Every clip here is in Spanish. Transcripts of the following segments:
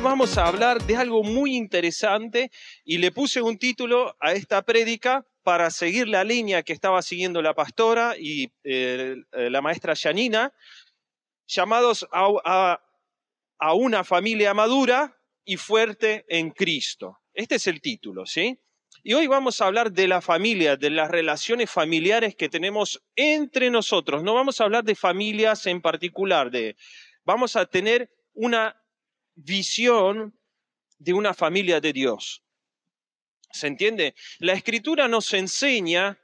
hoy vamos a hablar de algo muy interesante y le puse un título a esta prédica para seguir la línea que estaba siguiendo la pastora y la maestra Janina, llamados a una familia madura y fuerte en Cristo. Este es el título, ¿sí? Y hoy vamos a hablar de la familia, de las relaciones familiares que tenemos entre nosotros. No vamos a hablar de familias en particular, vamos a tener una visión de una familia de Dios. ¿Se entiende? La Escritura nos enseña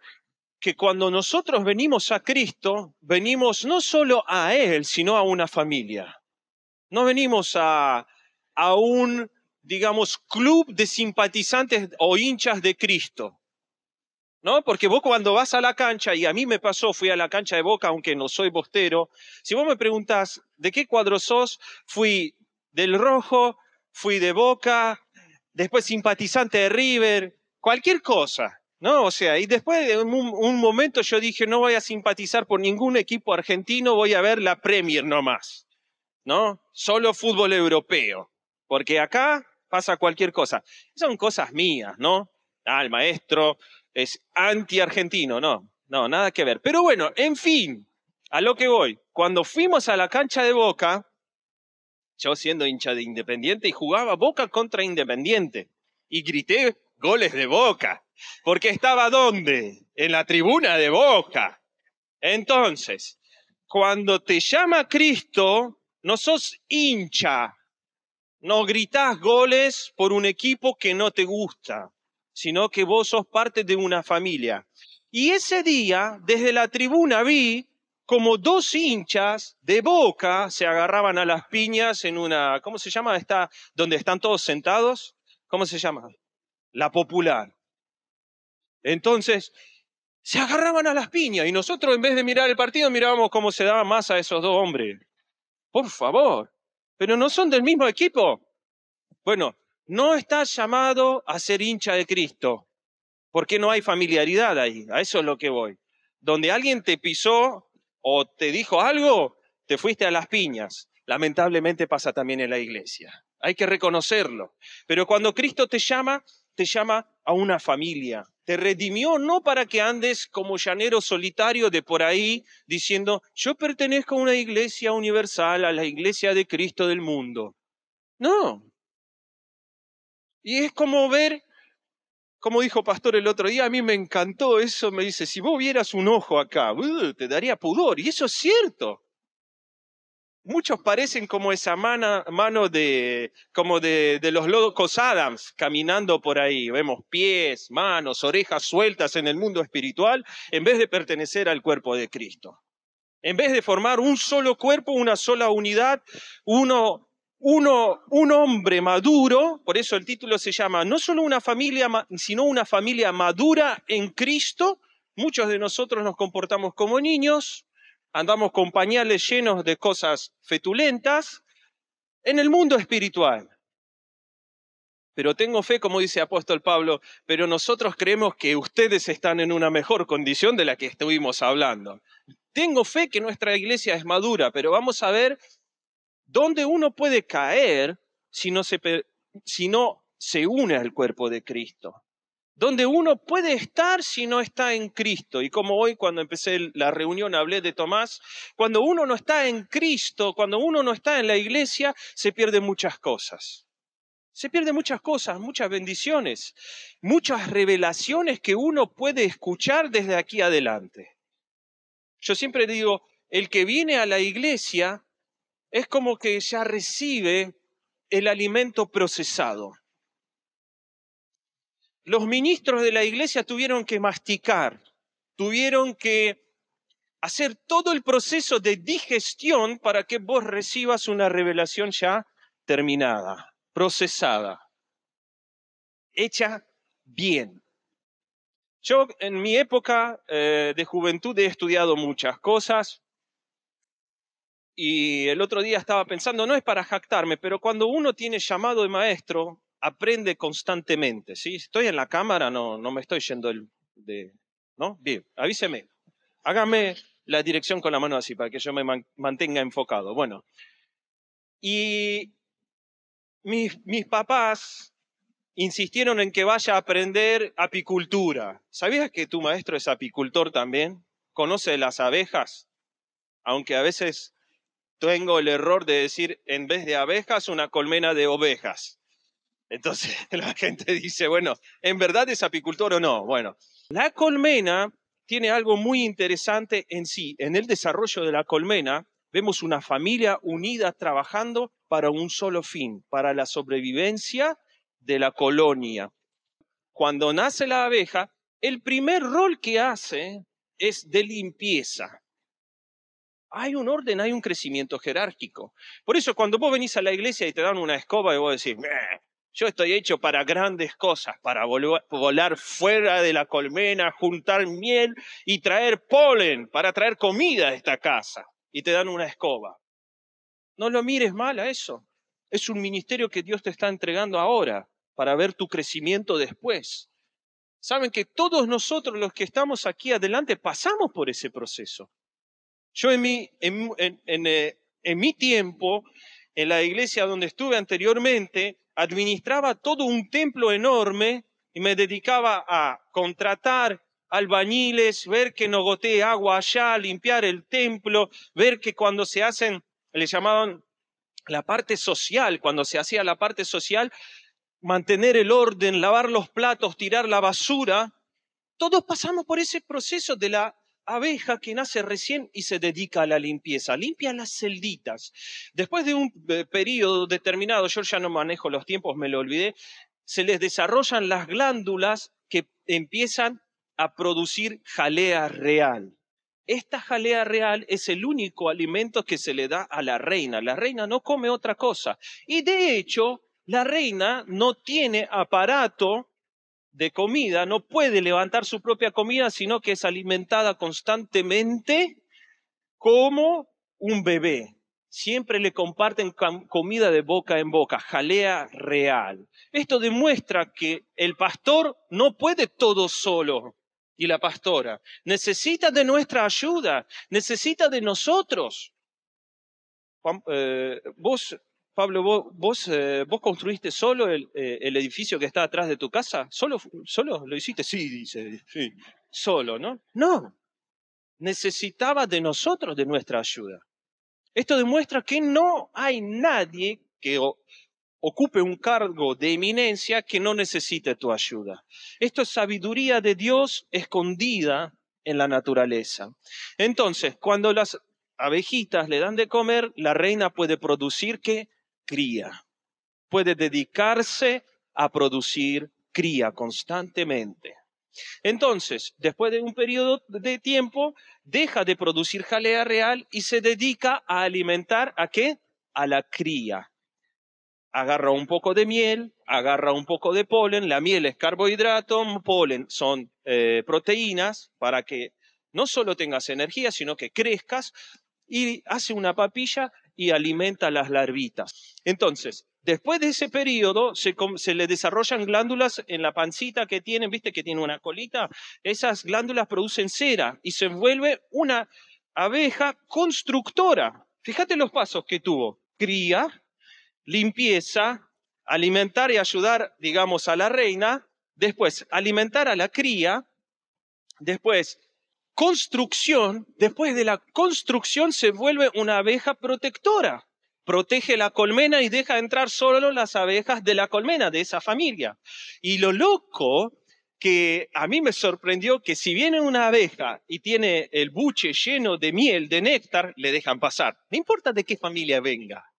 que cuando nosotros venimos a Cristo, venimos no solo a Él, sino a una familia. No venimos a un, digamos, club de simpatizantes o hinchas de Cristo, ¿no? Porque vos cuando vas a la cancha, y a mí me pasó, fui a la cancha de Boca, aunque no soy bostero, si vos me preguntás, ¿de qué cuadro sos? Fui del Rojo, fui de Boca, después simpatizante de River, cualquier cosa, ¿no? O sea, y después de un momento yo dije, no voy a simpatizar por ningún equipo argentino, voy a ver la Premier nomás, ¿no? Solo fútbol europeo, porque acá pasa cualquier cosa. Son cosas mías, ¿no? El maestro es anti-argentino, no, nada que ver. Pero bueno, en fin, a lo que voy. Cuando fuimos a la cancha de Boca, yo siendo hincha de Independiente, y jugaba Boca contra Independiente, y grité goles de Boca, porque estaba ¿dónde? En la tribuna de Boca. Entonces, cuando te llama Cristo, no sos hincha, no gritás goles por un equipo que no te gusta, sino que vos sos parte de una familia. Y ese día, desde la tribuna vi como dos hinchas de Boca se agarraban a las piñas en una, ¿cómo se llama? Donde están todos sentados. ¿Cómo se llama? La Popular. Entonces, se agarraban a las piñas y nosotros en vez de mirar el partido mirábamos cómo se daban más a esos dos hombres. Por favor, ¿pero no son del mismo equipo? Bueno, no estás llamado a ser hincha de Cristo, porque no hay familiaridad ahí, a eso es lo que voy. Donde alguien te pisó o te dijo algo, te fuiste a las piñas. Lamentablemente pasa también en la iglesia. Hay que reconocerlo. Pero cuando Cristo te llama a una familia. Te redimió no para que andes como llanero solitario de por ahí diciendo, yo pertenezco a una iglesia universal, a la iglesia de Cristo del mundo. No. Y es como ver, como dijo Pastor el otro día, a mí me encantó eso, me dice, si vos vieras un ojo acá, te daría pudor. Y eso es cierto. Muchos parecen como esa mano de los locos Adams caminando por ahí. Vemos pies, manos, orejas sueltas en el mundo espiritual en vez de pertenecer al cuerpo de Cristo. En vez de formar un solo cuerpo, una sola unidad, un hombre maduro, por eso el título se llama no solo una familia, sino una familia madura en Cristo. Muchos de nosotros nos comportamos como niños, andamos con pañales llenos de cosas fetulentas en el mundo espiritual. Pero tengo fe, como dice apóstol Pablo, pero nosotros creemos que ustedes están en una mejor condición de la que estuvimos hablando. Tengo fe que nuestra iglesia es madura, pero vamos a ver dónde uno puede caer si no se une al cuerpo de Cristo. Donde uno puede estar si no está en Cristo. Y como hoy cuando empecé la reunión hablé de Tomás, cuando uno no está en Cristo, cuando uno no está en la iglesia, se pierden muchas cosas. Se pierden muchas cosas, muchas bendiciones, muchas revelaciones que uno puede escuchar desde aquí adelante. Yo siempre digo, el que viene a la iglesia es como que ya recibe el alimento procesado. Los ministros de la iglesia tuvieron que masticar, tuvieron que hacer todo el proceso de digestión para que vos recibas una revelación ya terminada, procesada, hecha bien. Yo en mi época de juventud he estudiado muchas cosas y el otro día estaba pensando, no es para jactarme, pero cuando uno tiene llamado de maestro, aprende constantemente, ¿sí? Estoy en la cámara, no me estoy yendo ¿no? Bien, avíseme. Hágame la dirección con la mano así para que yo me mantenga enfocado. Bueno, y mis papás insistieron en que vaya a aprender apicultura. ¿Sabías que tu maestro es apicultor también? ¿Conoce las abejas? Aunque a veces tengo el error de decir, en vez de abejas, una colmena de ovejas. Entonces la gente dice, bueno, ¿en verdad es apicultor o no? Bueno, la colmena tiene algo muy interesante en sí. En el desarrollo de la colmena vemos una familia unida trabajando para un solo fin, para la sobrevivencia de la colonia. Cuando nace la abeja, el primer rol que hace es de limpieza. Hay un orden, hay un crecimiento jerárquico. Por eso cuando vos venís a la iglesia y te dan una escoba y vos decís, yo estoy hecho para grandes cosas, para volar fuera de la colmena, juntar miel y traer polen, para traer comida a esta casa. Y te dan una escoba. No lo mires mal a eso. Es un ministerio que Dios te está entregando ahora para ver tu crecimiento después. Saben que todos nosotros los que estamos aquí adelante pasamos por ese proceso. Yo en mi tiempo, en la iglesia donde estuve anteriormente, administraba todo un templo enorme y me dedicaba a contratar albañiles, ver que no gotee agua allá, limpiar el templo, ver que cuando se hacen, le llamaban la parte social, cuando se hacía la parte social, mantener el orden, lavar los platos, tirar la basura. Todos pasamos por ese proceso de la abeja que nace recién y se dedica a la limpieza, limpia las celditas. Después de un periodo determinado, yo ya no manejo los tiempos, me lo olvidé, se les desarrollan las glándulas que empiezan a producir jalea real. Esta jalea real es el único alimento que se le da a la reina. La reina no come otra cosa. Y de hecho, la reina no tiene aparato de comida, no puede levantar su propia comida, sino que es alimentada constantemente como un bebé. Siempre le comparten comida de boca en boca, jalea real. Esto demuestra que el pastor no puede todo solo y la pastora necesita de nuestra ayuda, necesita de nosotros. Pablo, vos construiste solo el edificio que está atrás de tu casa. ¿Solo lo hiciste? Sí, dice, sí, solo, ¿no? No, necesitaba de nosotros, de nuestra ayuda. Esto demuestra que no hay nadie que ocupe un cargo de eminencia que no necesite tu ayuda. Esto es sabiduría de Dios escondida en la naturaleza. Entonces, cuando las abejitas le dan de comer, la reina puede producir ¿qué? Cría. Puede dedicarse a producir cría constantemente. Entonces, después de un periodo de tiempo, deja de producir jalea real y se dedica a alimentar ¿a qué? A la cría. Agarra un poco de miel, agarra un poco de polen, la miel es carbohidrato, polen son proteínas para que no solo tengas energía, sino que crezcas, y hace una papilla y alimenta a las larvitas. Entonces, después de ese periodo, se le desarrollan glándulas en la pancita que tienen, ¿viste que tiene una colita? Esas glándulas producen cera y se vuelve una abeja constructora. Fíjate los pasos que tuvo. Cría, limpieza, alimentar y ayudar, digamos, a la reina, después alimentar a la cría, después construcción, después de la construcción se vuelve una abeja protectora. Protege la colmena y deja entrar solo las abejas de la colmena, de esa familia. Y lo loco que a mí me sorprendió que si viene una abeja y tiene el buche lleno de miel, de néctar, le dejan pasar. No importa de qué familia venga.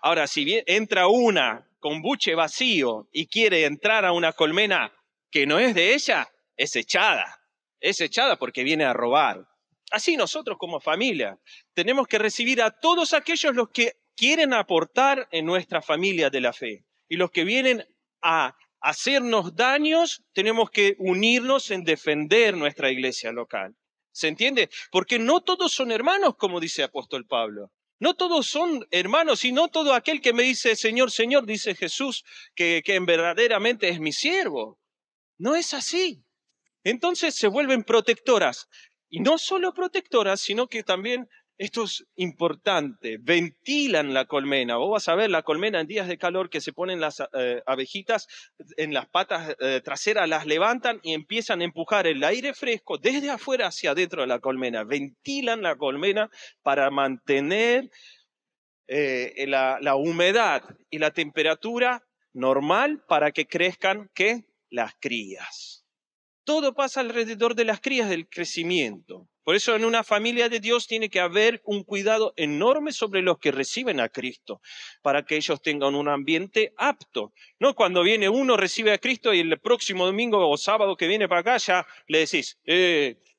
Ahora, si entra una con buche vacío y quiere entrar a una colmena que no es de ella, es echada. Es echada porque viene a robar. Así nosotros como familia tenemos que recibir a todos aquellos los que quieren aportar en nuestra familia de la fe. Y los que vienen a hacernos daños, tenemos que unirnos en defender nuestra iglesia local. ¿Se entiende? Porque no todos son hermanos, como dice apóstol Pablo. No todos son hermanos y no todo aquel que me dice Señor, Señor, dice Jesús, que verdaderamente es mi siervo. No es así. Entonces se vuelven protectoras. Y no solo protectoras, sino que también Esto es importante, ventilan la colmena. Vos vas a ver la colmena en días de calor que se ponen las abejitas en las patas traseras, las levantan y empiezan a empujar el aire fresco desde afuera hacia adentro de la colmena. Ventilan la colmena para mantener la humedad y la temperatura normal para que crezcan, ¿qué? Las crías. Todo pasa alrededor de las crías del crecimiento. Por eso en una familia de Dios tiene que haber un cuidado enorme sobre los que reciben a Cristo, para que ellos tengan un ambiente apto. No cuando viene uno, recibe a Cristo y el próximo domingo o sábado que viene para acá ya le decís,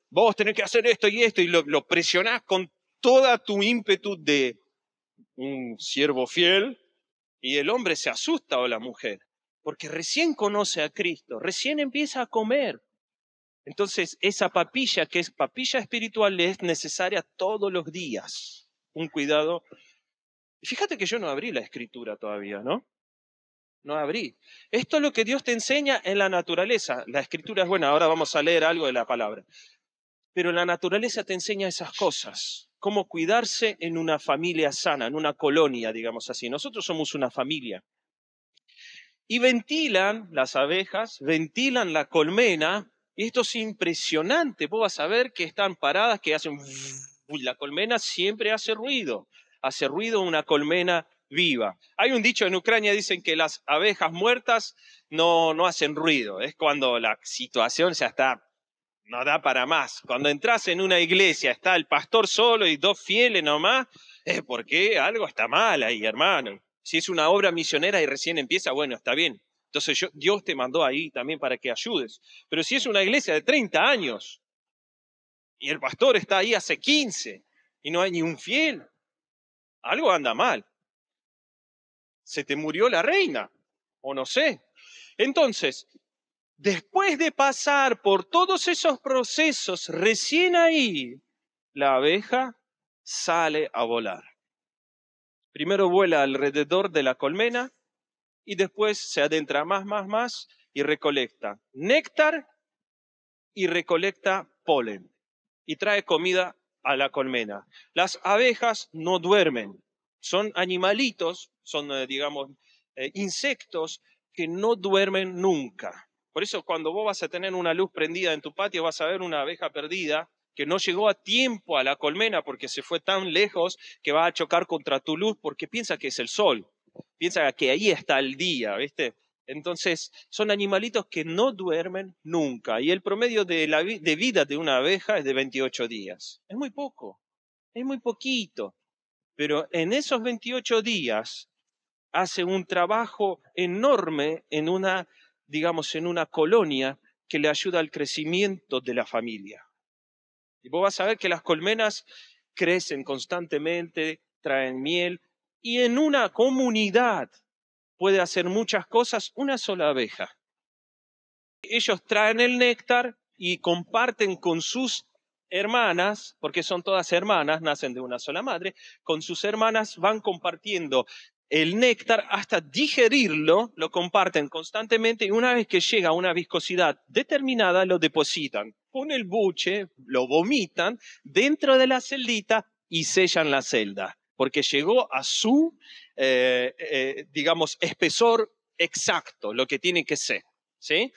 vos tenés que hacer esto y lo presionás con toda tu ímpetu de un siervo fiel y el hombre se asusta o la mujer, porque recién conoce a Cristo, recién empieza a comer. Entonces, esa papilla, que es papilla espiritual, le es necesaria todos los días. Un cuidado. Fíjate que yo no abrí la escritura todavía, ¿no? No abrí. Esto es lo que Dios te enseña en la naturaleza. La escritura es buena, ahora vamos a leer algo de la palabra. Pero la naturaleza te enseña esas cosas. Cómo cuidarse en una familia sana, en una colonia, digamos así. Nosotros somos una familia. Y ventilan las abejas, ventilan la colmena. Y esto es impresionante. Vos vas a ver que están paradas, que hacen... Uy, la colmena siempre hace ruido. Hace ruido una colmena viva. Hay un dicho en Ucrania, dicen que las abejas muertas no hacen ruido. Es cuando la situación ya está, no da para más. Cuando entras en una iglesia, está el pastor solo y dos fieles nomás, es porque algo está mal ahí, hermano. Si es una obra misionera y recién empieza, bueno, está bien. Entonces Dios te mandó ahí también para que ayudes. Pero si es una iglesia de 30 años y el pastor está ahí hace 15 y no hay ni un fiel, algo anda mal. Se te murió la reina, o no sé. Entonces, después de pasar por todos esos procesos, recién ahí la abeja sale a volar. Primero vuela alrededor de la colmena y después se adentra más y recolecta néctar y recolecta polen y trae comida a la colmena. Las abejas no duermen, son animalitos, son, insectos que no duermen nunca. Por eso cuando vos vas a tener una luz prendida en tu patio, vas a ver una abeja perdida que no llegó a tiempo a la colmena porque se fue tan lejos que va a chocar contra tu luz porque piensa que es el sol, piensa que ahí está el día, ¿viste? Entonces, son animalitos que no duermen nunca. Y el promedio de vida de una abeja es de 28 días. Es muy poco, es muy poquito. Pero en esos 28 días hace un trabajo enorme en una colonia que le ayuda al crecimiento de la familia. Y vos vas a ver que las colmenas crecen constantemente, traen miel, y en una comunidad puede hacer muchas cosas una sola abeja. Ellos traen el néctar y comparten con sus hermanas, porque son todas hermanas, nacen de una sola madre, con sus hermanas van compartiendo el néctar hasta digerirlo, lo comparten constantemente y una vez que llega a una viscosidad determinada lo depositan con el buche, lo vomitan dentro de la celdita y sellan la celda, porque llegó a su, espesor exacto, lo que tiene que ser, ¿sí?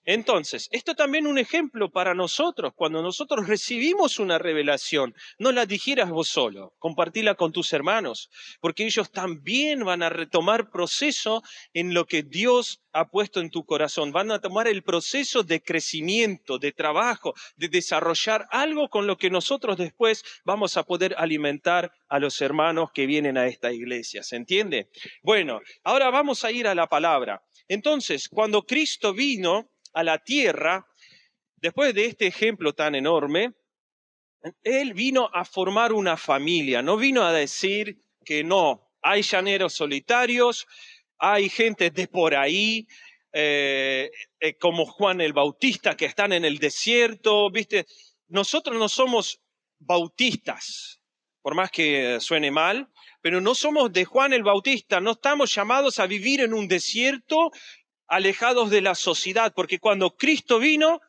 Entonces, esto también es un ejemplo para nosotros. Cuando nosotros recibimos una revelación, no la digieras vos solo, compartila con tus hermanos, porque ellos también van a retomar proceso en lo que Dios ha puesto en tu corazón. Van a tomar el proceso de crecimiento, de trabajo, de desarrollar algo con lo que nosotros después vamos a poder alimentar a los hermanos que vienen a esta iglesia. ¿Se entiende? Bueno, ahora vamos a ir a la palabra. Entonces, cuando Cristo vino a la tierra, después de este ejemplo tan enorme, Él vino a formar una familia, no vino a decir que no, hay llaneros solitarios, hay gente de por ahí, como Juan el Bautista, que están en el desierto, ¿viste? Nosotros no somos bautistas, por más que suene mal, pero no somos de Juan el Bautista, no estamos llamados a vivir en un desierto alejados de la sociedad, porque cuando Cristo vino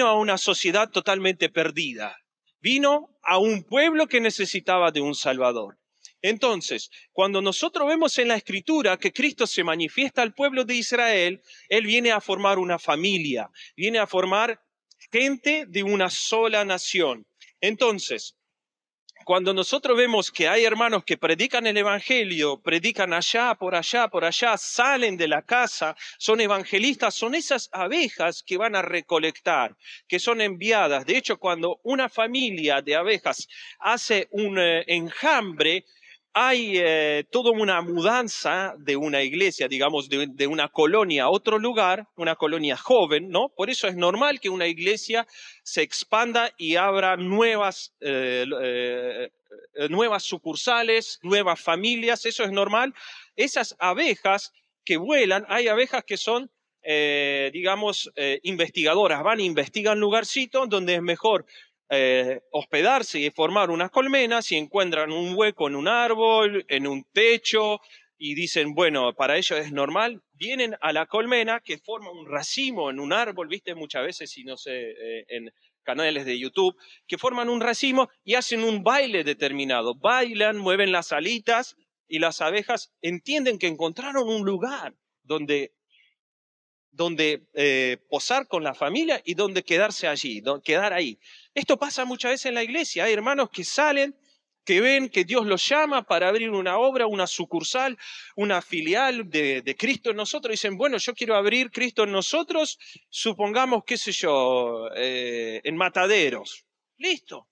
a una sociedad totalmente perdida. Vino a un pueblo que necesitaba de un Salvador. Entonces, cuando nosotros vemos en la Escritura que Cristo se manifiesta al pueblo de Israel, Él viene a formar una familia, viene a formar gente de una sola nación. Entonces, cuando nosotros vemos que hay hermanos que predican el evangelio, predican por allá, salen de la casa, son evangelistas, son esas abejas que van a recolectar, que son enviadas. De hecho, cuando una familia de abejas hace un enjambre, hay toda una mudanza de una iglesia, digamos, de una colonia a otro lugar, una colonia joven, ¿no? Por eso es normal que una iglesia se expanda y abra nuevas sucursales, nuevas familias, eso es normal. Esas abejas que vuelan, hay abejas que son, investigadoras, van e investigan lugarcitos donde es mejor hospedarse y formar unas colmenas y encuentran un hueco en un árbol, en un techo, y dicen, bueno, para ellos es normal, vienen a la colmena que forma un racimo en un árbol, viste muchas veces, y no sé, en canales de YouTube, que forman un racimo y hacen un baile determinado, bailan, mueven las alitas y las abejas entienden que encontraron un lugar donde posar con la familia y donde quedarse allí, quedar ahí. Esto pasa muchas veces en la iglesia. Hay hermanos que salen, que ven que Dios los llama para abrir una obra, una sucursal, una filial de Cristo en nosotros. Dicen, bueno, yo quiero abrir Cristo en nosotros, supongamos, qué sé yo, en Mataderos. Listo.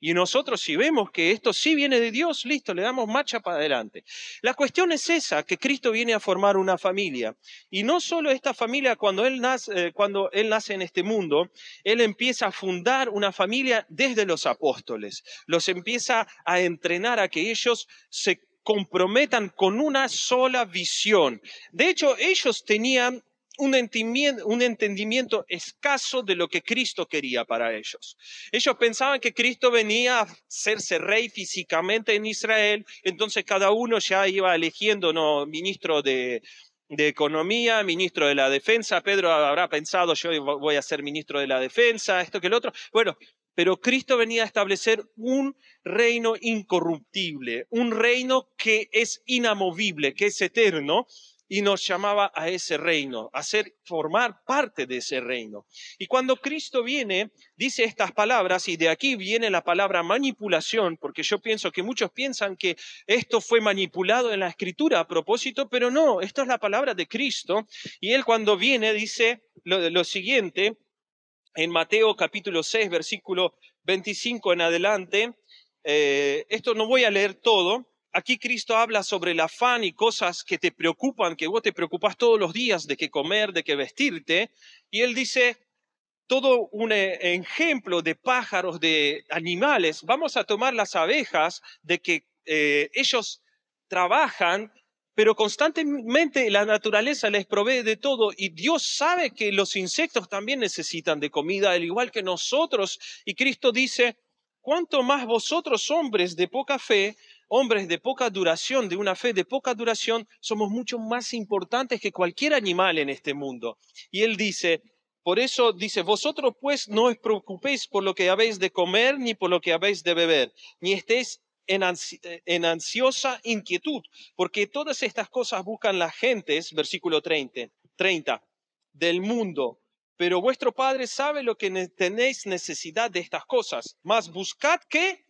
Y nosotros si vemos que esto sí viene de Dios, listo, le damos marcha para adelante. La cuestión es esa, que Cristo viene a formar una familia. Y no solo esta familia, cuando Él nace en este mundo, Él empieza a fundar una familia desde los apóstoles. Los empieza a entrenar a que ellos se comprometan con una sola visión. De hecho, ellos tenían un entendimiento escaso de lo que Cristo quería para ellos. Ellos pensaban que Cristo venía a hacerse rey físicamente en Israel, entonces cada uno ya iba eligiendo, ¿no?, ministro de Economía, ministro de la Defensa. Pedro habrá pensado, yo voy a ser ministro de la Defensa, esto que el otro. Bueno, pero Cristo venía a establecer un reino incorruptible, un reino que es inamovible, que es eterno, y nos llamaba a ese reino, a formar parte de ese reino. Y cuando Cristo viene, dice estas palabras, y de aquí viene la palabra manipulación, porque yo pienso que muchos piensan que esto fue manipulado en la Escritura a propósito, pero no, esto es la palabra de Cristo. Y Él cuando viene dice lo siguiente, en Mateo capítulo 6, versículo 25 en adelante. Esto no voy a leer todo. Aquí Cristo habla sobre el afán y cosas que te preocupan, que vos te preocupas todos los días de qué comer, de qué vestirte. Y Él dice todo un ejemplo de pájaros, de animales. Vamos a tomar las abejas, de que ellos trabajan, pero constantemente la naturaleza les provee de todo y Dios sabe que los insectos también necesitan de comida, al igual que nosotros. Y Cristo dice, ¿cuánto más vosotros, hombres de poca fe, hombres de poca duración, de una fe de poca duración, somos mucho más importantes que cualquier animal en este mundo? Y Él dice, por eso dice, vosotros pues no os preocupéis por lo que habéis de comer, ni por lo que habéis de beber, ni estéis en ansiosa inquietud, porque todas estas cosas buscan las gentes, versículo 30 del mundo, pero vuestro Padre sabe lo que tenéis necesidad de estas cosas, mas buscad que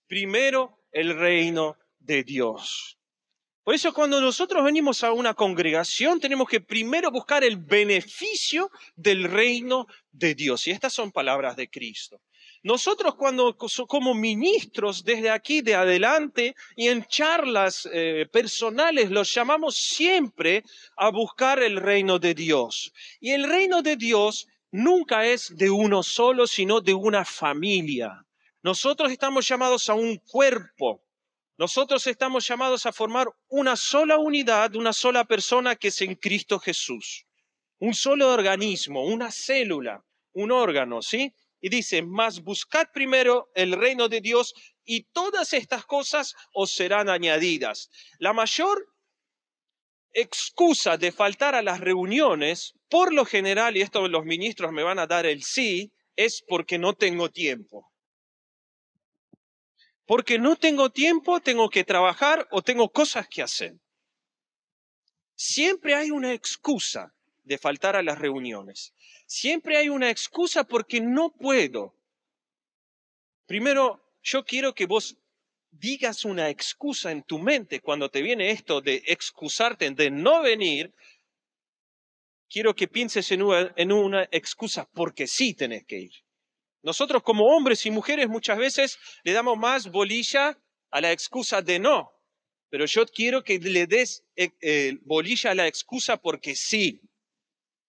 primero el reino de Dios. Por eso cuando nosotros venimos a una congregación tenemos que primero buscar el beneficio del reino de Dios. Y estas son palabras de Cristo. Nosotros cuando como ministros desde aquí de adelante y en charlas personales los llamamos siempre a buscar el reino de Dios. Y el reino de Dios nunca es de uno solo, sino de una familia. Nosotros estamos llamados a un cuerpo. Nosotros estamos llamados a formar una sola unidad, una sola persona que es en Cristo Jesús. Un solo organismo, una célula, un órgano, ¿sí? Y dice, mas buscad primero el reino de Dios y todas estas cosas os serán añadidas. La mayor excusa de faltar a las reuniones, por lo general, y esto los ministros me van a dar el sí, es porque no tengo tiempo. porque no tengo tiempo, tengo que trabajar o tengo cosas que hacer. Siempre hay una excusa de faltar a las reuniones. Siempre hay una excusa porque no puedo. Primero, yo quiero que vos digas una excusa en tu mente cuando te viene esto de excusarte, de no venir. Quiero que pienses en una excusa porque sí tenés que ir. Nosotros como hombres y mujeres muchas veces le damos más bolilla a la excusa de no, pero yo quiero que le des bolilla a la excusa porque sí,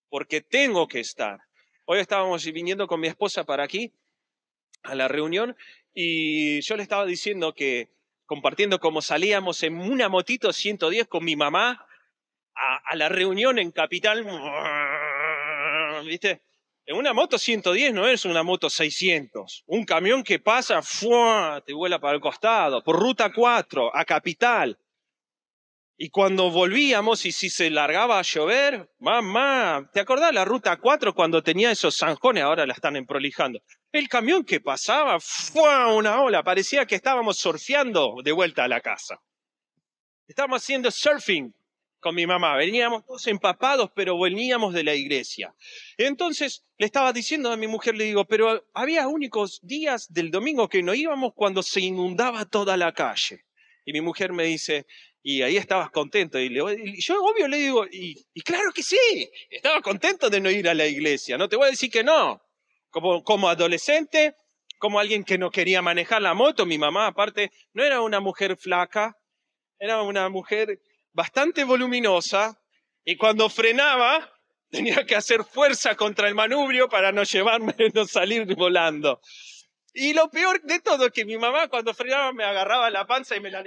porque tengo que estar. Hoy estábamos viniendo con mi esposa para aquí, a la reunión, y yo le estaba diciendo que, compartiendo cómo salíamos en una motito 110 con mi mamá a la reunión en Capital, ¿viste? En una moto 110 no es una moto 600. Un camión que pasa, ¡fua!, te vuela para el costado, por ruta 4, a Capital. Y cuando volvíamos, y si se largaba a llover, mamá, ¿te acordás la ruta 4 cuando tenía esos zanjones? Ahora la están emprolijando. El camión que pasaba, ¡fua!, una ola, parecía que estábamos surfeando de vuelta a la casa. Estábamos haciendo surfing con mi mamá, veníamos todos empapados, pero veníamos de la iglesia. Entonces le estaba diciendo a mi mujer, le digo, pero había únicos días del domingo que no íbamos cuando se inundaba toda la calle. Y mi mujer me dice, y ahí estabas contento. Y yo obvio le digo, y claro que sí, estaba contento de no ir a la iglesia, no te voy a decir que no. Como adolescente, como alguien que no quería manejar la moto, mi mamá aparte no era una mujer flaca, era una mujer bastante voluminosa y cuando frenaba tenía que hacer fuerza contra el manubrio para no salir volando. Y lo peor de todo es que mi mamá cuando frenaba me agarraba la panza y me la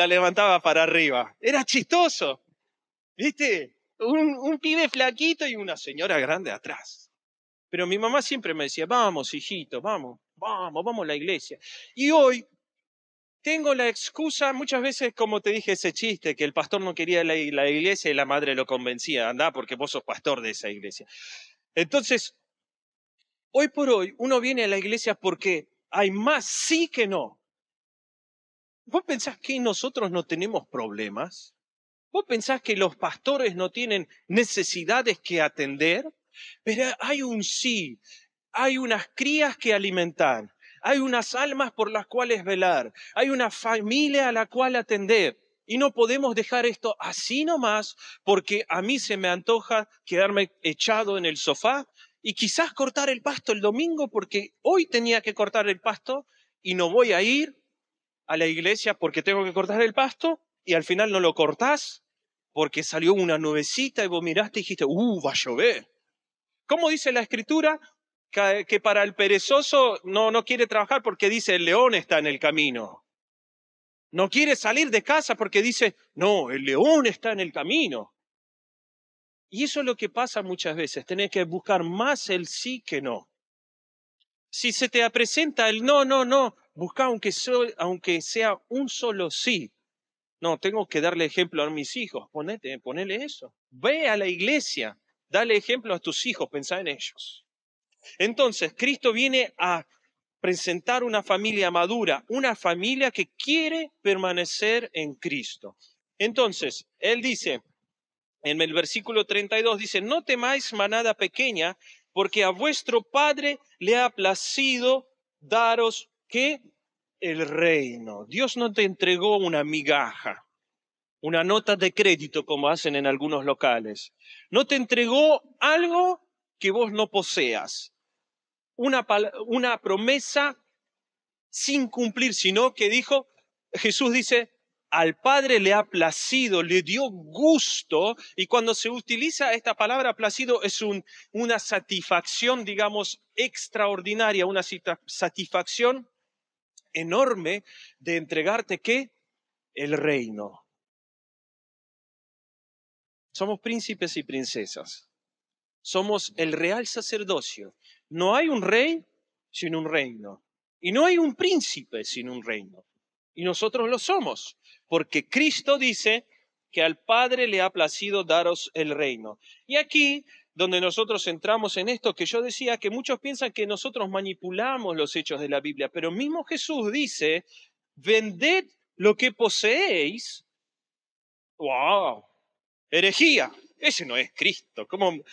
levantaba para arriba. Era chistoso, ¿viste? Un pibe flaquito y una señora grande atrás. Pero mi mamá siempre me decía, vamos, hijito, vamos a la iglesia. Y hoy tengo la excusa, muchas veces, como te dije ese chiste, que el pastor no quería la iglesia y la madre lo convencía, andá porque vos sos pastor de esa iglesia. Entonces, hoy por hoy, uno viene a la iglesia porque hay más sí que no. ¿Vos pensás que nosotros no tenemos problemas? ¿Vos pensás que los pastores no tienen necesidades que atender? Pero hay un sí, hay unas crías que alimentar, hay unas almas por las cuales velar, hay una familia a la cual atender. Y no podemos dejar esto así nomás porque a mí se me antoja quedarme echado en el sofá y quizás cortar el pasto el domingo porque hoy tenía que cortar el pasto y no voy a ir a la iglesia porque tengo que cortar el pasto y al final no lo cortás porque salió una nubecita y vos miraste y dijiste, va a llover. ¿Cómo dice la Escritura? Que para el perezoso no quiere trabajar porque dice el león está en el camino. No quiere salir de casa porque dice, no, el león está en el camino. Y eso es lo que pasa muchas veces, tenés que buscar más el sí que no. Si se te presenta el no, busca aunque sea un solo sí. No, tengo que darle ejemplo a mis hijos, ponele eso. Ve a la iglesia, dale ejemplo a tus hijos, pensá en ellos. Entonces, Cristo viene a presentar una familia madura, una familia que quiere permanecer en Cristo. Entonces, Él dice, en el versículo 32, dice, no temáis manada pequeña, porque a vuestro Padre le ha placido daros, ¿qué? El reino. Dios no te entregó una migaja, una nota de crédito como hacen en algunos locales. No te entregó algo que vos no poseas. Una promesa sin cumplir, sino que Jesús dice, al Padre le ha placido, le dio gusto, y cuando se utiliza esta palabra placido es una satisfacción, digamos, extraordinaria, una satisfacción enorme de entregarte, ¿qué? El reino. Somos príncipes y princesas. Somos el real sacerdocio. No hay un rey sin un reino. Y no hay un príncipe sin un reino. Y nosotros lo somos. Porque Cristo dice que al Padre le ha placido daros el reino. Y aquí donde nosotros entramos en esto, que yo decía que muchos piensan que nosotros manipulamos los hechos de la Biblia, pero mismo Jesús dice, vended lo que poseéis. ¡Wow! Herejía. Ese no es Cristo. ¿Cómo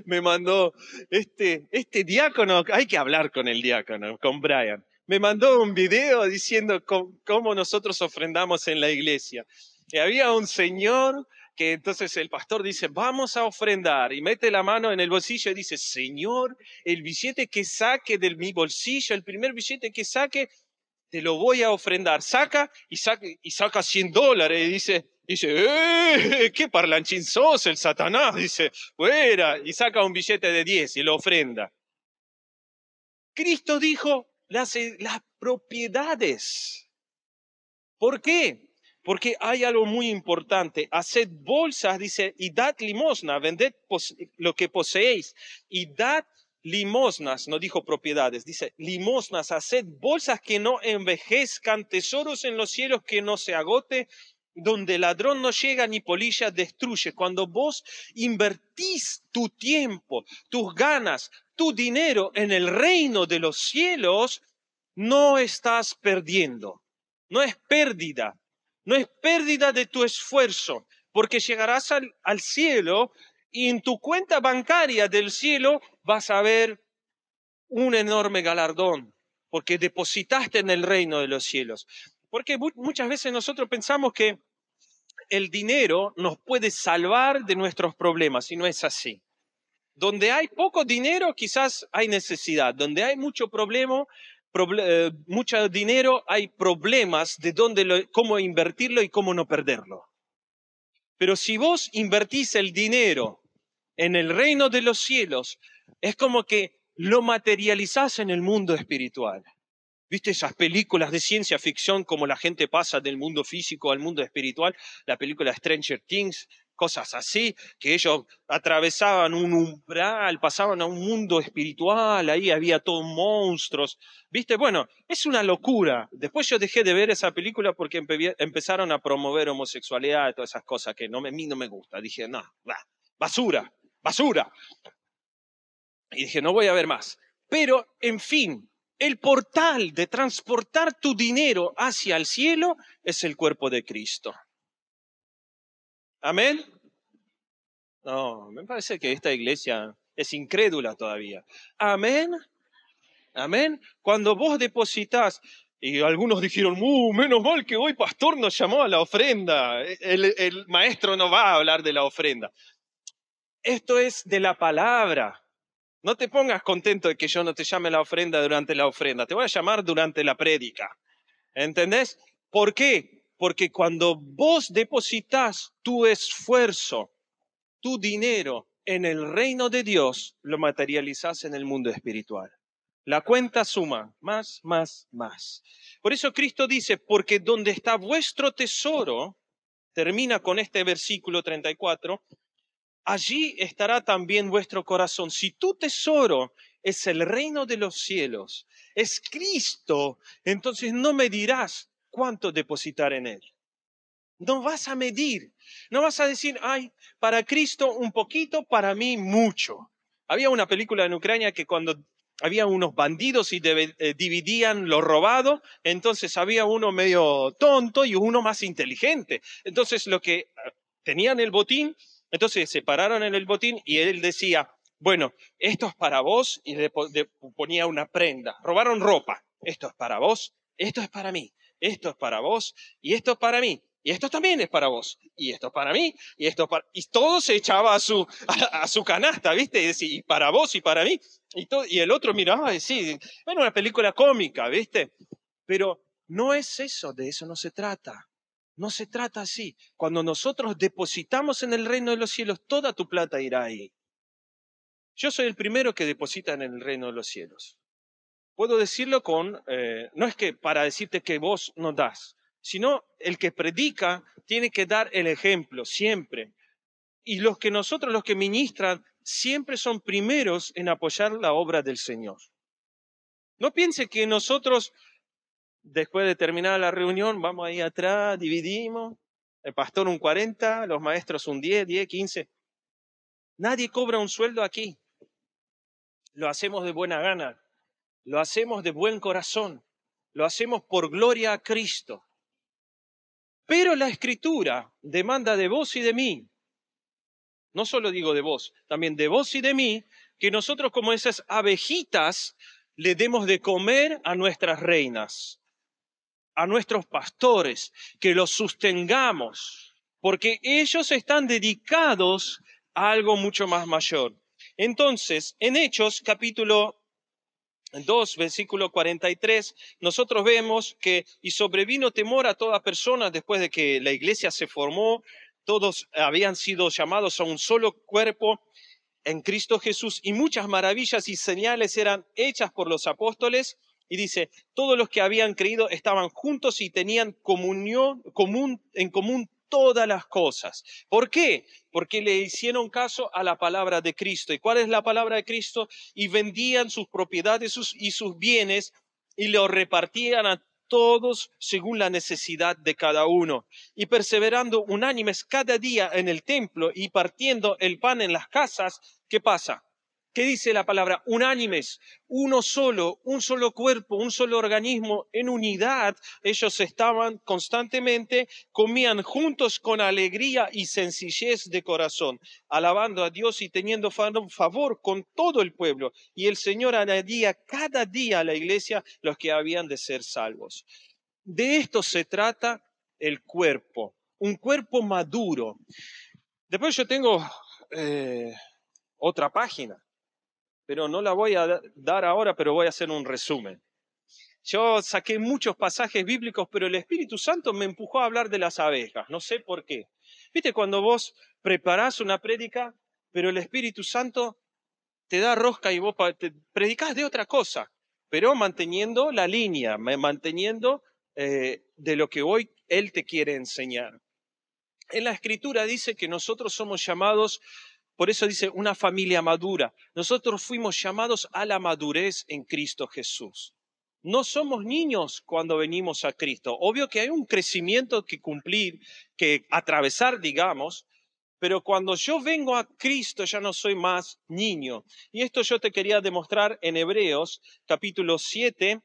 me mandó este diácono? Hay que hablar con el diácono, con Brian. Me mandó un video diciendo cómo nosotros ofrendamos en la iglesia. Y había un señor que entonces el pastor dice, vamos a ofrendar. Y mete la mano en el bolsillo y dice, Señor, el billete que saque de mi bolsillo, el primer billete que saque, te lo voy a ofrendar. Saca $100. Y dice, ¿qué parlanchín sos, el Satanás? Dice, fuera. Y saca un billete de 10 y lo ofrenda. Cristo dijo las propiedades. ¿Por qué? Porque hay algo muy importante. Haced bolsas, dice, y dad limosna, vended lo que poseéis y dad limosnas, no dijo propiedades, dice limosnas, haced bolsas que no envejezcan, tesoros en los cielos que no se agote, donde ladrón no llega ni polilla destruye. Cuando vos invertís tu tiempo, tus ganas, tu dinero en el reino de los cielos, no estás perdiendo, no es pérdida. No es pérdida de tu esfuerzo, porque llegarás al cielo y en tu cuenta bancaria del cielo vas a ver un enorme galardón, porque depositaste en el reino de los cielos. Porque muchas veces nosotros pensamos que el dinero nos puede salvar de nuestros problemas, y no es así. Donde hay poco dinero, quizás hay necesidad. Donde hay mucho mucho dinero, hay problemas de cómo invertirlo y cómo no perderlo. Pero si vos invertís el dinero en el reino de los cielos, es como que lo materializás en el mundo espiritual. ¿Viste esas películas de ciencia ficción como la gente pasa del mundo físico al mundo espiritual? La película Stranger Things, cosas así, que ellos atravesaban un umbral, pasaban a un mundo espiritual, ahí había todos monstruos. ¿Viste? Bueno, es una locura. Después yo dejé de ver esa película porque empezaron a promover homosexualidad y todas esas cosas que a mí no me gusta. Dije, no, basura, basura. Y dije, no voy a ver más. Pero, en fin, el portal de transportar tu dinero hacia el cielo es el cuerpo de Cristo. ¿Amén? No, me parece que esta iglesia es incrédula todavía. ¿Amén? ¿Amén? Cuando vos depositas, y algunos dijeron, menos mal que hoy pastor nos llamó a la ofrenda. El maestro no va a hablar de la ofrenda. Esto es de la palabra. No te pongas contento de que yo no te llame a la ofrenda durante la ofrenda. Te voy a llamar durante la prédica. ¿Entendés? ¿Por qué? Porque cuando vos depositas tu esfuerzo, tu dinero en el reino de Dios, lo materializás en el mundo espiritual. La cuenta suma, más, más, más. Por eso Cristo dice, porque donde está vuestro tesoro, termina con este versículo 34, allí estará también vuestro corazón. Si tu tesoro es el reino de los cielos, es Cristo, entonces no medirás cuánto depositar en él. No vas a medir, no vas a decir, ay, para Cristo un poquito, para mí mucho. Había una película en Ucrania que cuando había unos bandidos y dividían lo robado, entonces había uno medio tonto y uno más inteligente. Entonces lo que tenían el botín, entonces separaron en el botín y él decía, bueno, esto es para vos, y le ponía una prenda. Robaron ropa, esto es para vos, esto es para mí, esto es para vos y esto es para mí. Y esto también es para vos, y esto es para mí, y esto es para... Y todo se echaba a su canasta, ¿viste? Y decía, y para vos y para mí. Y el otro miraba y decía, bueno, una película cómica, ¿viste? Pero no es eso, de eso no se trata. No se trata así. Cuando nosotros depositamos en el reino de los cielos, toda tu plata irá ahí. Yo soy el primero que deposita en el reino de los cielos. Puedo decirlo no es que para decirte que vos no das, sino el que predica tiene que dar el ejemplo siempre. Y los que ministran, siempre son primeros en apoyar la obra del Señor. No piense que nosotros, después de terminar la reunión, vamos ahí atrás, dividimos, el pastor un 40, los maestros un 10, 15. Nadie cobra un sueldo aquí. Lo hacemos de buena gana, lo hacemos de buen corazón, lo hacemos por gloria a Cristo. Pero la Escritura demanda de vos y de mí, no solo digo de vos, también de vos y de mí, que nosotros como esas abejitas le demos de comer a nuestras reinas, a nuestros pastores, que los sostengamos, porque ellos están dedicados a algo mucho más mayor. Entonces, en Hechos capítulo 2, versículo 43, nosotros vemos que y sobrevino temor a toda persona después de que la iglesia se formó, todos habían sido llamados a un solo cuerpo en Cristo Jesús y muchas maravillas y señales eran hechas por los apóstoles. Y dice, todos los que habían creído estaban juntos y tenían en común todas las cosas. ¿Por qué? Porque le hicieron caso a la palabra de Cristo. ¿Y cuál es la palabra de Cristo? Y vendían sus propiedades y sus bienes y lo repartían a todos según la necesidad de cada uno. Y perseverando unánimes cada día en el templo y partiendo el pan en las casas, ¿qué pasa? ¿Qué dice la palabra? Unánimes, uno solo, un solo cuerpo, un solo organismo, en unidad. Ellos estaban constantemente, comían juntos con alegría y sencillez de corazón, alabando a Dios y teniendo favor con todo el pueblo. Y el Señor añadía cada día a la iglesia los que habían de ser salvos. De esto se trata el cuerpo, un cuerpo maduro. Después yo tengo otra página, pero no la voy a dar ahora, pero voy a hacer un resumen. Yo saqué muchos pasajes bíblicos, pero el Espíritu Santo me empujó a hablar de las abejas, no sé por qué. ¿Viste cuando vos preparás una prédica, pero el Espíritu Santo te da rosca y vos te predicás de otra cosa, pero manteniendo la línea, manteniendo de lo que hoy Él te quiere enseñar? En la Escritura dice que nosotros somos llamados, por eso dice una familia madura. Nosotros fuimos llamados a la madurez en Cristo Jesús. No somos niños cuando venimos a Cristo. Obvio que hay un crecimiento que cumplir, que atravesar, digamos, pero cuando yo vengo a Cristo ya no soy más niño. Y esto yo te quería demostrar en Hebreos, capítulo 7,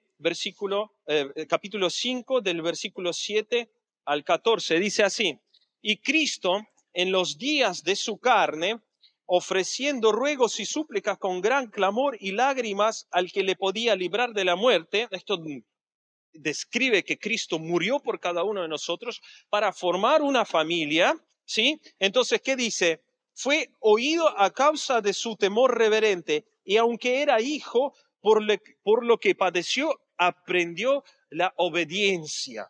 capítulo 5, del versículo 7 al 14. Dice así: y Cristo, en los días de su carne, ofreciendo ruegos y súplicas con gran clamor y lágrimas al que le podía librar de la muerte. Esto describe que Cristo murió por cada uno de nosotros para formar una familia, ¿sí? Entonces, ¿qué dice? Fue oído a causa de su temor reverente, y aunque era hijo, por lo que padeció, aprendió la obediencia.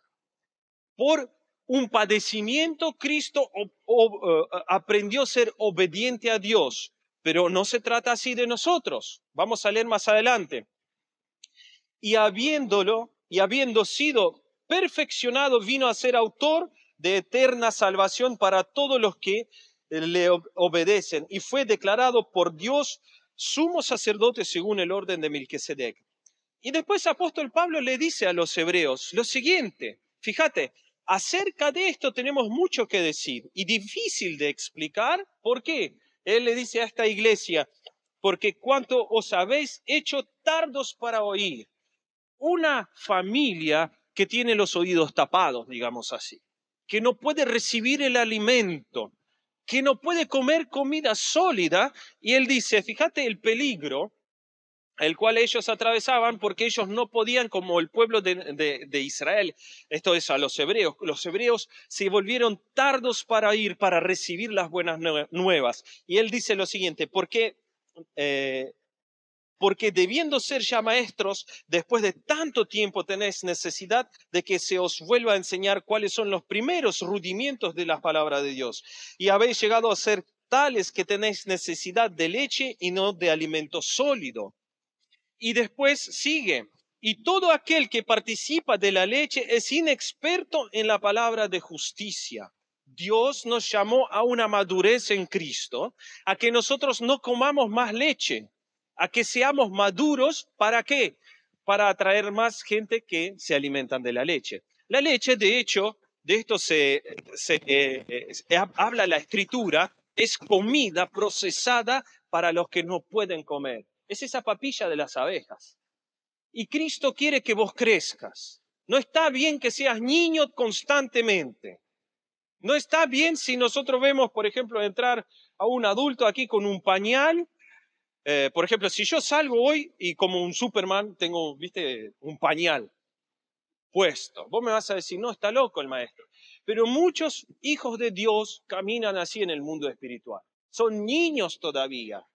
Por un padecimiento, Cristo aprendió a ser obediente a Dios, pero no se trata así de nosotros. Vamos a leer más adelante. Y habiendo sido perfeccionado, vino a ser autor de eterna salvación para todos los que le obedecen, y fue declarado por Dios sumo sacerdote según el orden de Melquisedec. Y después apóstol Pablo le dice a los hebreos lo siguiente, fíjate, acerca de esto tenemos mucho que decir y difícil de explicar. ¿Por qué? Él le dice a esta iglesia, porque cuanto os habéis hecho tardos para oír. Una familia que tiene los oídos tapados, digamos así, que no puede recibir el alimento, que no puede comer comida sólida. Y él dice, fíjate el peligro el cual ellos atravesaban, porque ellos no podían, como el pueblo de Israel, esto es a los hebreos se volvieron tardos para ir, para recibir las buenas nuevas. Y él dice lo siguiente, porque debiendo ser ya maestros, después de tanto tiempo tenéis necesidad de que se os vuelva a enseñar cuáles son los primeros rudimientos de la palabra de Dios. Y habéis llegado a ser tales que tenéis necesidad de leche y no de alimento sólido. Y después sigue, y todo aquel que participa de la leche es inexperto en la palabra de justicia. Dios nos llamó a una madurez en Cristo, a que nosotros no comamos más leche, a que seamos maduros. ¿Para qué? Para atraer más gente que se alimentan de la leche. La leche, de hecho, de esto habla la Escritura, Es comida procesada para los que no pueden comer. Es esa papilla de las abejas. Y Cristo quiere que vos crezcas. No está bien que seas niño constantemente. No está bien si nosotros vemos, por ejemplo, entrar a un adulto aquí con un pañal. Por ejemplo, si yo salgo hoy y como un Superman tengo, viste, un pañal puesto, vos me vas a decir, no, está loco el maestro. Pero muchos hijos de Dios caminan así en el mundo espiritual. Son niños todavía.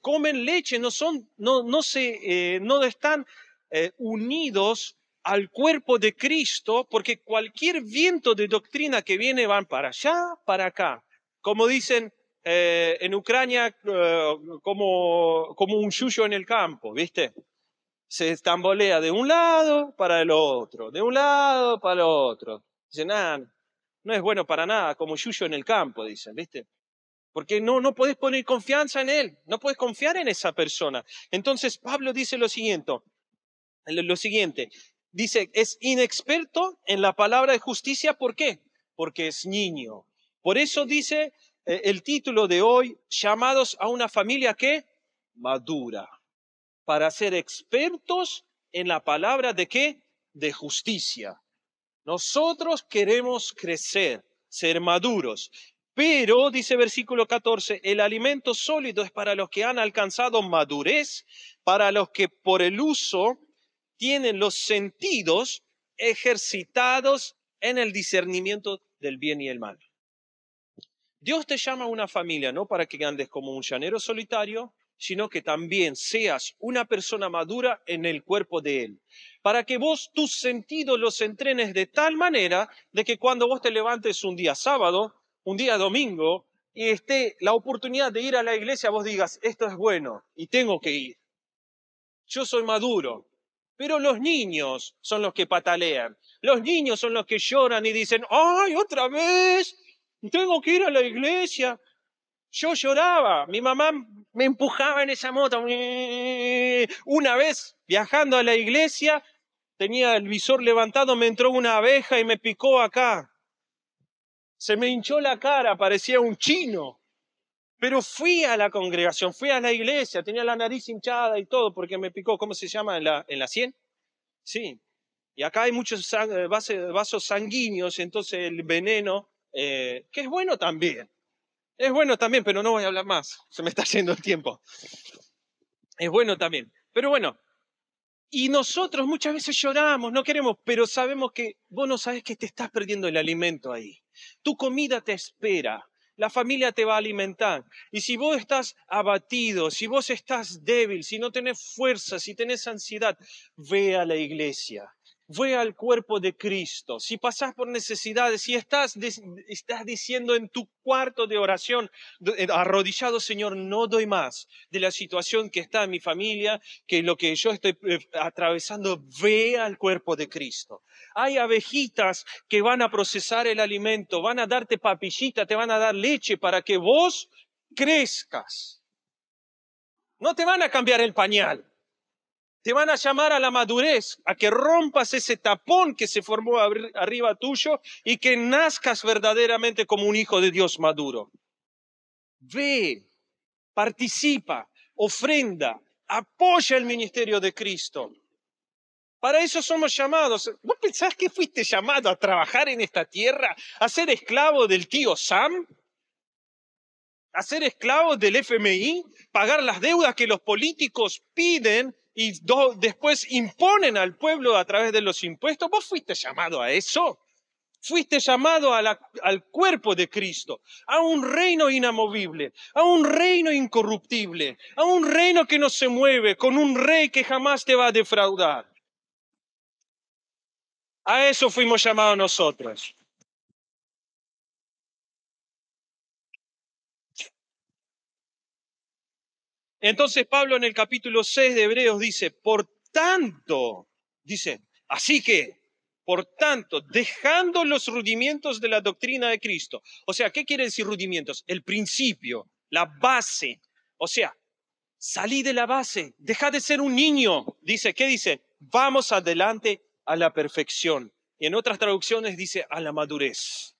Comen leche, no están unidos al cuerpo de Cristo, porque cualquier viento de doctrina que viene van para allá, para acá. Como dicen en Ucrania, como un yuyo en el campo, ¿viste? Se estambolea de un lado para el otro, de un lado para el otro. Dicen, no es bueno para nada, como yuyo en el campo, dicen, ¿viste? Porque no podés poner confianza en él, no podés confiar en esa persona. Entonces Pablo dice lo siguiente, dice, es inexperto en la palabra de justicia, ¿por qué? Porque es niño. Por eso dice el título de hoy, llamados a una familia que madura, para ser expertos en la palabra de qué? De justicia. Nosotros queremos crecer, ser maduros. Pero, dice versículo 14, el alimento sólido es para los que han alcanzado madurez, para los que por el uso tienen los sentidos ejercitados en el discernimiento del bien y el mal. Dios te llama a una familia, no para que andes como un llanero solitario, sino que también seas una persona madura en el cuerpo de Él. Para que vos tus sentidos los entrenes de tal manera de que cuando vos te levantes un día sábado, un día domingo, y esté la oportunidad de ir a la iglesia, vos digas, esto es bueno y tengo que ir. Yo soy maduro. Pero los niños son los que patalean. Los niños son los que lloran y dicen, ¡ay, otra vez! Tengo que ir a la iglesia. Yo lloraba, mi mamá me empujaba en esa moto. Una vez, viajando a la iglesia, tenía el visor levantado, me entró una abeja y me picó acá. Se me hinchó la cara, parecía un chino. Pero fui a la congregación, fui a la iglesia, tenía la nariz hinchada y todo porque me picó. ¿Cómo se llama? ¿En la sien? Sí. Y acá hay muchos vasos sanguíneos, entonces el veneno, que es bueno también. Es bueno también, pero no voy a hablar más. Se me está yendo el tiempo. Es bueno también. Pero bueno, y nosotros muchas veces lloramos, no queremos, pero sabemos que vos no sabés que te estás perdiendo el alimento ahí. Tu comida te espera. La familia te va a alimentar. Y si vos estás abatido, si vos estás débil, si no tenés fuerza, si tenés ansiedad, ve a la iglesia. Ve al cuerpo de Cristo. Si pasás por necesidades, si estás diciendo en tu cuarto de oración, arrodillado, Señor, no doy más de la situación que está en mi familia, que lo que yo estoy atravesando, ve al cuerpo de Cristo. Hay abejitas que van a procesar el alimento, van a darte papillita, te van a dar leche para que vos crezcas. No te van a cambiar el pañal. Te van a llamar a la madurez, a que rompas ese tapón que se formó arriba tuyo y que nazcas verdaderamente como un hijo de Dios maduro. Ve, participa, ofrenda, apoya el ministerio de Cristo. Para eso somos llamados. ¿Vos pensás que fuiste llamado a trabajar en esta tierra, a ser esclavo del tío Sam? ¿A ser esclavo del FMI? ¿Pagar las deudas que los políticos piden y después imponen al pueblo a través de los impuestos? ¿Vos fuiste llamado a eso? Fuiste llamado al cuerpo de Cristo, a un reino inamovible, a un reino incorruptible, a un reino que no se mueve, con un rey que jamás te va a defraudar. A eso fuimos llamados nosotros. Entonces Pablo en el capítulo 6 de Hebreos dice, así que, por tanto, dejando los rudimientos de la doctrina de Cristo. O sea, ¿qué quiere decir rudimientos? El principio, la base. O sea, salí de la base, deja de ser un niño. ¿Qué dice? Vamos adelante a la perfección. Y en otras traducciones dice a la madurez.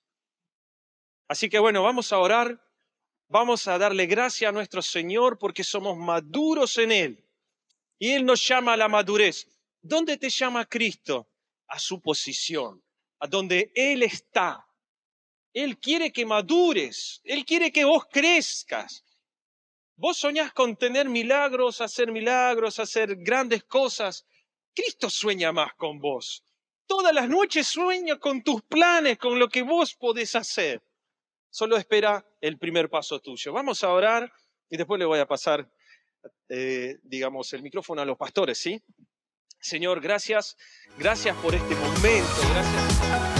Así que bueno, vamos a orar. Vamos a darle gracias a nuestro Señor porque somos maduros en Él. Y Él nos llama a la madurez. ¿Dónde te llama Cristo? A su posición, a donde Él está. Él quiere que madures, Él quiere que vos crezcas. Vos soñás con tener milagros, hacer grandes cosas. Cristo sueña más con vos. Todas las noches sueña con tus planes, con lo que vos podés hacer. Solo espera el primer paso tuyo. Vamos a orar y después le voy a pasar, el micrófono a los pastores, ¿sí? Señor, gracias por este momento, gracias